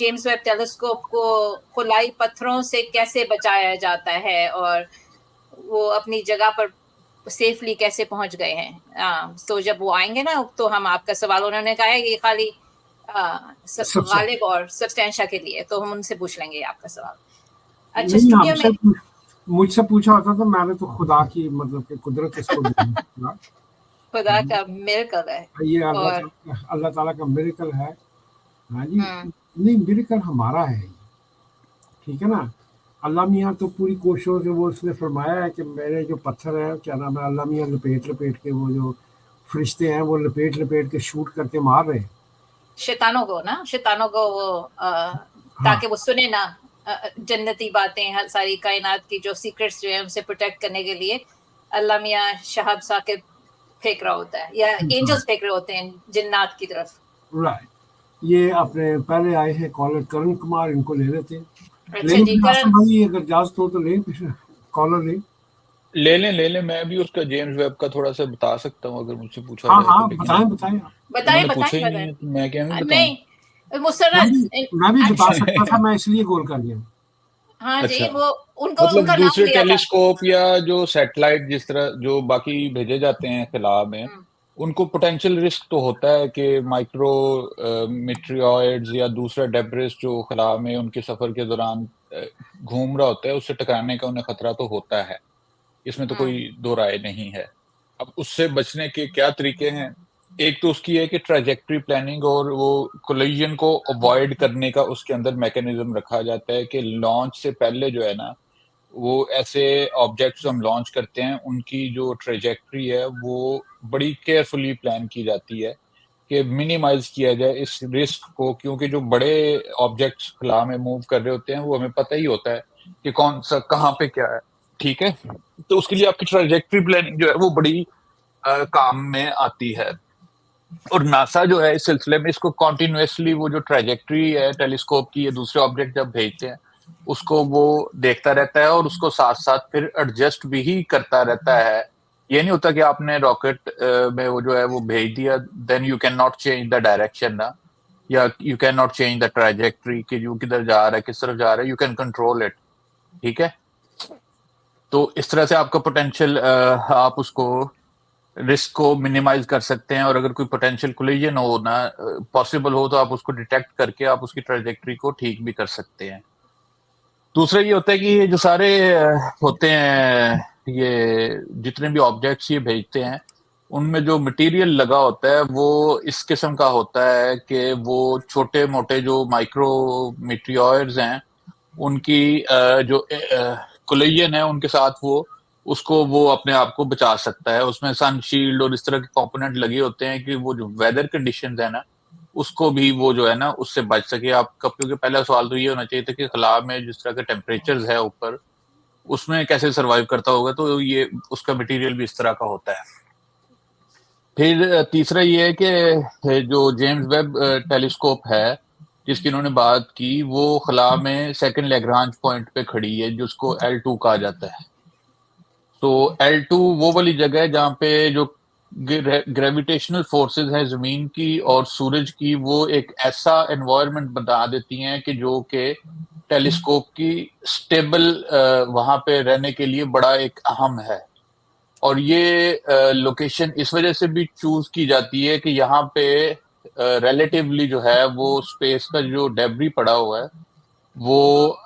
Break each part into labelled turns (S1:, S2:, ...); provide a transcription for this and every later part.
S1: James Webb telescope को खुलाई पत्थरों से कैसे बचाया जाता है और वो अपनी जगह पर सेफली कैसे पहुंच गए हैं. तो जब वो आएंगे ना तो हम आपका सवाल, उन्होंने कहा है कि खाली गालिब और सब्सटेंशा के लिए, तो हम उनसे पूछ लेंगे आपका सवाल. अच्छा, स्टूडियो में
S2: मुझसे पूछा होता तो मैंने तो खुदा की मतलब कि कुदरत इसको
S1: खुदा का मिरेकल है,
S2: ये अल्लाह ताला का मिरेकल है. हाँ जी, नहीं मिरेकल हमारा है, ठीक है ना. अल्लाह मियाँ तो पूरी कोशिशों से वो उसने फरमाया है कि मेरे जो पत्थर है, क्या नाम है, अल्लाह मियाँ लपेट लपेट के वो जो फरिश्ते हैं वो लपेट लपेट के शूट करके मार रहे हैं
S1: शैतानों को वो ताकि वो सुने ना जन्नती बातें, सारी कायनात की जो सीक्रेट्स जो है उनसे प्रोटेक्ट करने के लिए अल्लाह मियाँ शहाब साकिब फेंक रहा होता है, या एंजल्स फेंक रहे होते हैं जिन्नात की तरफ.
S2: राइट. ये अपने पहले आए हैं कॉलर करण कुमार, इनको ले लेते हैं.
S1: अच्छा जी,
S2: भाई अगर इजाजत हो तो ले, कॉलर
S3: ले लें. मैं भी उसका जेम्स वेब का थोड़ा सा बता सकता हूँ अगर मुझसे पूछा
S2: जाए.
S3: हाँ,
S1: बताएं.
S3: मैं क्या
S1: नहीं मुसर्रत,
S2: मैं भी बता सकता था, मैं इसलिए गोल कर गया.
S1: हाँ
S3: अच्छा,
S1: जी, वो उनको
S3: मतलब
S1: उनका
S3: दूसरे
S1: नाम लिया
S3: टेलीस्कोप या जो सैटेलाइट जिस तरह जो बाकी भेजे जाते हैं खिला में, उनको पोटेंशियल रिस्क तो होता है कि माइक्रो मेटेरियॉइड्स या दूसरा डेब्रिस जो खिला में उनके सफर के दौरान घूम रहा होता है, उससे टकराने का उन्हें खतरा तो होता है, इसमें तो कोई दो राय नहीं है. अब उससे बचने के क्या तरीके हैं? एक तो उसकी है कि ट्रैजेक्टरी प्लानिंग और वो कोलिजन को अवॉइड करने का उसके अंदर मैकेनिज्म रखा जाता है कि लॉन्च से पहले जो है ना, वो ऐसे ऑब्जेक्ट्स हम लॉन्च करते हैं उनकी जो ट्रैजेक्टरी है वो बड़ी केयरफुली प्लान की जाती है कि मिनिमाइज किया जाए इस रिस्क को, क्योंकि जो बड़े ऑब्जेक्ट्स खला में मूव कर रहे होते हैं वो हमें पता ही होता है कि कौन सा कहाँ पे क्या है, ठीक है. तो उसके लिए आपकी ट्रैजेक्टरी प्लानिंग जो है वो बड़ी काम में आती है. और नासा जो है इस सिलसिले में इसको कॉन्टिन्यूसली वो जो ट्रैजेक्टरी है टेलीस्कोप की, ये दूसरे ऑब्जेक्ट जब भेजते हैं उसको वो देखता रहता है और उसको साथ साथ फिर एडजस्ट भी करता रहता है. ये नहीं होता कि आपने रॉकेट में वो जो है वो भेज दिया, then you can not change the direction ना, या you can not change the trajectory कि जो किधर जा रहा है किस तरफ जा रहा है, यू कैन कंट्रोल इट, ठीक है. तो इस तरह से आपका पोटेंशियल आप उसको रिस्क को मिनिमाइज कर सकते हैं, और अगर कोई पोटेंशियल कोलिजन हो ना पॉसिबल हो तो आप उसको डिटेक्ट करके आप उसकी ट्रैजेक्टरी को ठीक भी कर सकते हैं. दूसरा ये होता है कि ये जो सारे होते हैं, ये जितने भी ऑब्जेक्ट्स ये भेजते हैं उनमें जो मटेरियल लगा होता है वो इस किस्म का होता है कि वो छोटे मोटे जो माइक्रो मेटेरियॉइड्स हैं उनकी जो कोलिजन है उनके साथ वो उसको वो अपने आप को बचा सकता है. उसमें सन शील्ड और इस तरह के कंपोनेंट लगे होते हैं कि वो जो वेदर कंडीशंस है ना उसको भी वो जो है ना उससे बच सके आपका. क्योंकि पहला सवाल तो ये होना चाहिए था कि खला में जिस तरह के टेम्परेचर्स है ऊपर उसमें कैसे सर्वाइव करता होगा, तो ये उसका मटेरियल भी इस तरह का होता है. फिर तीसरा ये है कि जो जेम्स वेब टेलीस्कोप है जिसकी उन्होंने बात की, वो खला में सेकंड लैग्रांज पॉइंट पे खड़ी है जिसको L2 कहा जाता है. तो L2 वो वाली जगह है जहाँ पे जो ग्रेविटेशनल फोर्सेस हैं जमीन की और सूरज की, वो एक ऐसा एनवायरनमेंट बना देती हैं कि जो कि टेलीस्कोप की स्टेबल वहां पे रहने के लिए बड़ा एक अहम है. और ये लोकेशन इस वजह से भी चूज की जाती है कि यहाँ पे रिलेटिवली जो है वो स्पेस का जो डेब्री पड़ा हुआ है वो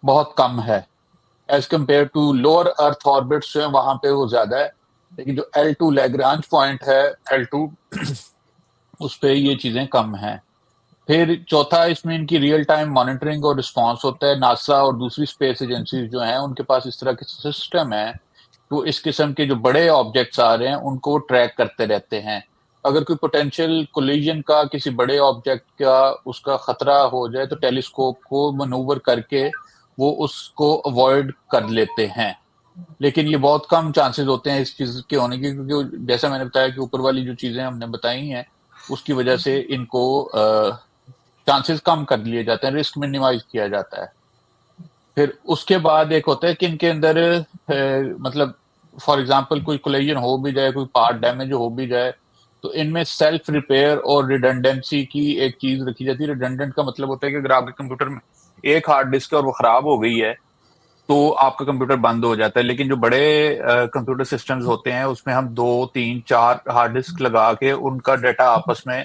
S3: बहुत कम है as compare to lower earth orbits जो है वहां पे वो ज्यादा है. लेकिन जो L2 लैग्रांज पॉइंट है L2 उस पे ये चीजें कम हैं. फिर चौथा इसमें इनकी रियल टाइम मॉनिटरिंग और रिस्पांस होता है. नासा और दूसरी स्पेस एजेंसीज जो हैं उनके पास इस तरह के सिस्टम है तो इस किस्म के जो बड़े ऑब्जेक्ट्स आ रहे हैं उनको ट्रैक करते रहते हैं. अगर कोई पोटेंशियल कोलिजन का किसी बड़े ऑब्जेक्ट का उसका खतरा हो जाए तो टेलीस्कोप को मनूवर करके वो उसको अवॉइड कर लेते हैं. लेकिन ये बहुत कम चांसेस होते हैं इस चीज के होने के, क्योंकि जैसा मैंने बताया कि ऊपर वाली जो चीजें हमने बताई हैं उसकी वजह से इनको चांसेस कम कर लिए जाते हैं, रिस्क मिनिमाइज किया जाता है. फिर उसके बाद एक होता है कि इनके अंदर मतलब फॉर एग्जांपल कोई कोलिजन हो भी जाए, कोई पार्ट डैमेज हो भी जाए تو ان میں سیلف ریپیئر اور ریڈنڈنسی کی ایک چیز رکھی جاتی ہے. ریڈنڈنٹ کا مطلب ہوتا ہے کہ اگر آپ کے کمپیوٹر میں ایک ہارڈ ڈسک ہے اور وہ خراب ہو گئی ہے تو آپ کا کمپیوٹر بند ہو جاتا ہے. لیکن جو بڑے کمپیوٹر سسٹمز ہوتے ہیں اس میں ہم 2 3 4 ہارڈ ڈسک لگا کے ان کا ڈیٹا آپس میں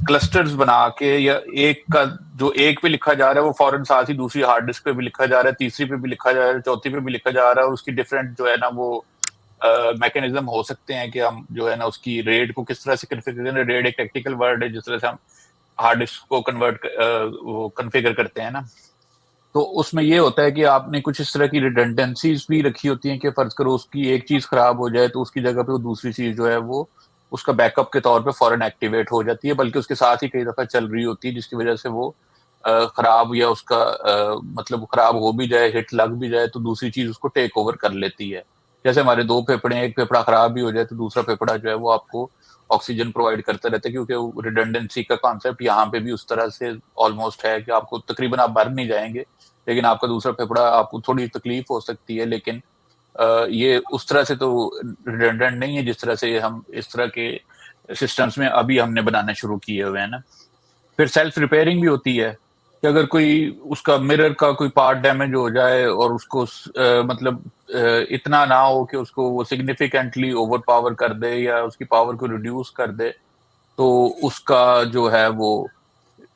S3: کلسٹرز بنا کے, یا ایک کا جو ایک پہ لکھا جا رہا ہے وہ فوراً ساتھ ہی دوسری ہارڈ ڈسک پہ بھی لکھا جا رہا ہے, تیسری پہ بھی لکھا جا رہا ہے, چوتھی پہ بھی لکھا جا رہا ہے, اور اس کی ڈفرینٹ جو ہے نا وہ میکینزم ہو سکتے ہیں کہ ہم جو ہے نا اس کی ریڈ کو کس طرح سے کنفیگر کریں. ریڈ ایک ٹیکنیکل ورڈ ہے جس طرح سے ہم ہارڈ ڈسک کو کنفیگر کرتے ہیں نا. تو اس میں یہ ہوتا ہے کہ آپ نے کچھ اس طرح کی ریڈنڈنسیز بھی رکھی ہوتی ہیں کہ فرض کرو اس کی ایک چیز خراب ہو جائے تو اس کی جگہ پہ وہ دوسری چیز جو ہے وہ اس کا بیک اپ کے طور پہ فوراً ایکٹیویٹ ہو جاتی ہے, بلکہ اس کے ساتھ ہی کئی دفعہ چل رہی ہوتی ہے, جس کی وجہ سے وہ خراب یا اس کا مطلب خراب ہو بھی جائے, ہٹ لگ بھی جائے تو دوسری چیز اس کو ٹیک اوور کر لیتی ہے. جیسے ہمارے 2 پھیپھڑے ہیں, ایک پھیپھڑا خراب بھی ہو جائے تو دوسرا پھیپھڑا جو ہے وہ آپ کو آکسیجن پرووائڈ کرتا رہتا ہے, کیونکہ ریڈنڈنسی کا کانسیپٹ یہاں پہ بھی اس طرح سے آلموسٹ ہے کہ آپ کو تقریباً آپ بھر نہیں جائیں گے, لیکن آپ کا دوسرا پھیپھڑا آپ کو تھوڑی تکلیف ہو سکتی ہے, لیکن یہ اس طرح سے تو ریڈنڈنٹ نہیں ہے جس طرح سے ہم اس طرح کے سسٹمز میں ابھی ہم نے بنانا شروع کیے ہوئے ہیں نا. پھر سیلف ریپیئرنگ بھی ہوتی ہے کہ اگر کوئی اس کا مرر کا کوئی پارٹ ڈیمیج ہو جائے اور اس کو مطلب اتنا نہ ہو کہ اس کو وہ سگنیفیکنٹلی اوور پاور کر دے یا اس کی پاور کو ریڈیوس کر دے, تو اس کا جو ہے وہ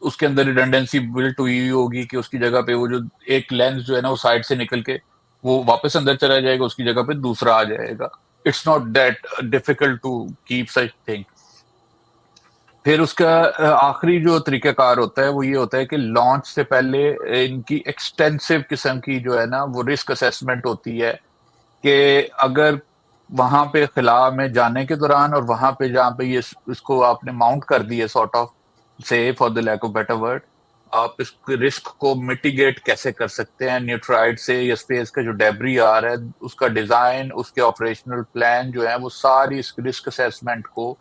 S3: اس کے اندر ریڈنڈنسی بلٹ ہوئی ہوگی کہ اس کی جگہ پہ وہ جو ایک لینس جو ہے نا وہ سائڈ سے نکل کے وہ واپس اندر چلا جائے گا, اس کی جگہ پہ دوسرا آ جائے گا. It's not that difficult to keep such thing. پھر اس کا آخری جو طریقہ کار ہوتا ہے وہ یہ ہوتا ہے کہ لانچ سے پہلے ان کی ایکسٹینسو قسم کی جو ہے نا وہ رسک اسیسمنٹ ہوتی ہے کہ اگر وہاں پہ خلا میں جانے کے دوران اور وہاں پہ جہاں پہ یہ اس کو آپ نے ماؤنٹ کر دی ہے سارٹ آف سے for the lack of better word, آپ اس رسک کو میٹیگیٹ کیسے کر سکتے ہیں نیوٹرائڈ سے, یا اسپیس کا جو ڈیبری آ رہا ہے اس کا ڈیزائن, اس کے آپریشنل پلان جو ہے وہ ساری اس رسک اسیسمنٹ کو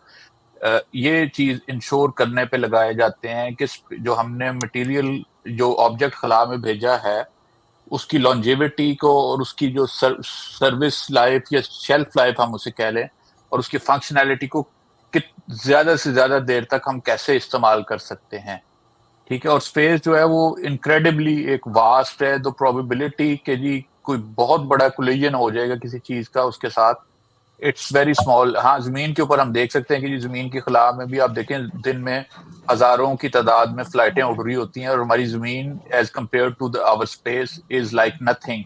S3: یہ چیز انشور کرنے پہ لگائے جاتے ہیں کہ جو ہم نے مٹیریل جو آبجیکٹ خلا میں بھیجا ہے اس کی لانجیوٹی کو اور اس کی جو سروس لائف یا شیلف لائف ہم اسے کہہ لیں, اور اس کی فنکشنالٹی کو زیادہ سے زیادہ دیر تک ہم کیسے استعمال کر سکتے ہیں. ٹھیک ہے, اور اسپیس جو ہے وہ انکریڈبلی ایک واسٹ ہے. تو پروبیبلٹی کہ جی کوئی بہت بڑا کولیجن ہو جائے گا کسی چیز کا اس کے ساتھ, اٹس ویری اسمال. ہاں زمین کے اوپر ہم دیکھ سکتے ہیں کہ زمین کی خلا میں بھی آپ دیکھیں دن میں ہزاروں کی تعداد میں فلائٹیں اڑ رہی ہوتی ہیں, اور ہماری زمین as compare to our space is like nothing.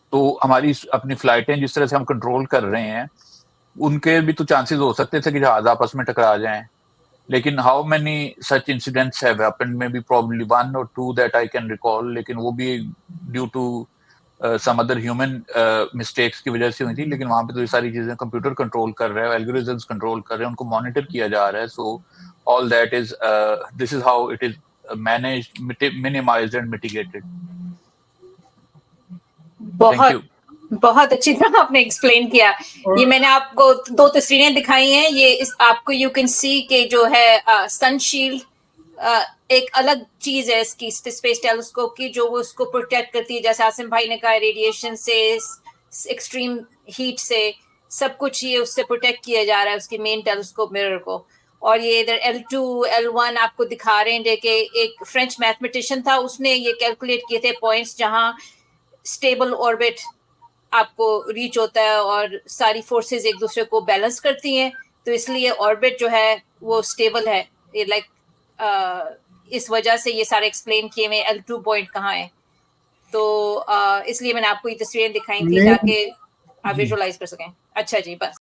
S3: تو ہماری اپنی فلائٹیں جس طرح سے ہم کنٹرول کر رہے ہیں ان کے بھی تو چانسز ہو سکتے تھے کہ جہاز آپس میں ٹکرا جائیں, لیکن how many such incidents have happened, maybe probably 1 or 2 that I can recall, لیکن وہ بھی due to some other human mistakes کی وجہ سے ہوئی تھی. لیکن وہاں پہ تو یہ ساری چیزیں کمپیوٹر کنٹرول کر رہے ہیں, الگوریزمز کنٹرول کر رہے ہیں, ان کو مانیٹر کیا جا رہا ہے. So all that is this is how it is managed, minimized and mitigated.
S1: بہت بہت اچھی طرح آپ نے ایکسپلین کیا. یہ میں نے آپ کو 2 تصویریں دکھائی ہیں, یہ آپ کو یو کین سی کہ جو ہے سن شیلڈ ایک الگ چیز ہے اس کی اسپیس ٹیلیسکوپ کی, جو وہ اس کو پروٹیکٹ کرتی ہے. جیسے عاصم بھائی نے کہا ریڈیشن سے, ایکسٹریم ہیٹ سے, سب کچھ یہ اس سے پروٹیکٹ کیا جا رہا ہے اس کی مین ٹیلیسکوپ مرر کو. اور یہ ادھر L2 L1 آپ کو دکھا رہے ہیں کہ ایک فرینچ میتھمیٹیشین تھا, اس نے یہ کیلکولیٹ کیے تھے پوائنٹس جہاں اسٹیبل آربٹ آپ کو ریچ ہوتا ہے اور ساری فورسز ایک دوسرے کو بیلنس کرتی ہیں. تو اس لیے آربٹ جو ہے وہ اسٹیبل ہے, یہ لائک اس وجہ سے یہ سارے ایکسپلین کیے ہوئے L2 پوائنٹ کہاں ہے. تو اس لیے میں نے آپ کو یہ تصویریں دکھائی تھی تاکہ آپ ویژولائز کر سکیں. اچھا جی, بس